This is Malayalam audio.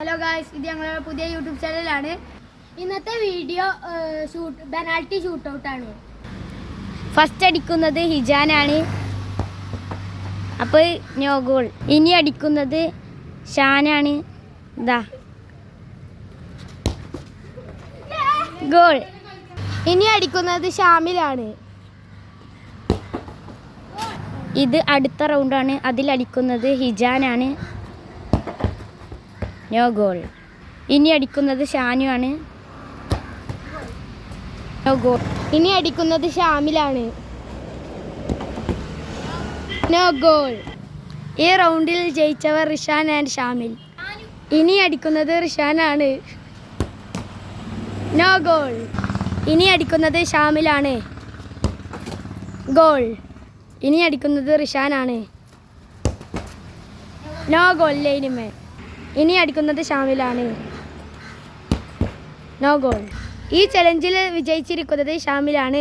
ഹലോ ഗായ്സ്, ഇത് ഞങ്ങളുടെ പുതിയ യൂട്യൂബ് ചാനലാണ്. ഇന്നത്തെ വീഡിയോ പെനാൽറ്റി ഷൂട്ടൗട്ടാണ്. ഫസ്റ്റ് അടിക്കുന്നത് ഹിജാനാണ്. അപ്പോൾ നോ ഗോൾ. ഇനി അടിക്കുന്നത് ഷാനാണ്. ഇതാ ഗോൾ. ഇനി അടിക്കുന്നത് ഷാമിലാണ്. ഇത് അടുത്ത റൗണ്ടാണ്. അതിലടിക്കുന്നത് ഹിജാനാണ്. No goal. ഇനി അടിക്കുന്നത് ഷാനുവാണ്. No goal. ഇനി അടിക്കുന്നത് ഷാമിലാണ്. No goal. ഈ റൗണ്ടിൽ ജയിച്ചവർ റിഷാൻ ആൻഡ് ഷാമിൽ. ഇനി അടിക്കുന്നത് റിഷാനാണ്. No goal. ഇനി അടിക്കുന്നത് ഷാമിലാണ്. ഗോൾ. ഇനി അടിക്കുന്നത് റിഷാനാണ്. No goal. ലൈനുമേ. ഇനി അടിക്കുന്നത് ഷാമിലാണ്. No goal. ഈ ചലഞ്ചിൽ വിജയിച്ചിരിക്കുന്നത് ഷാമിലാണ്.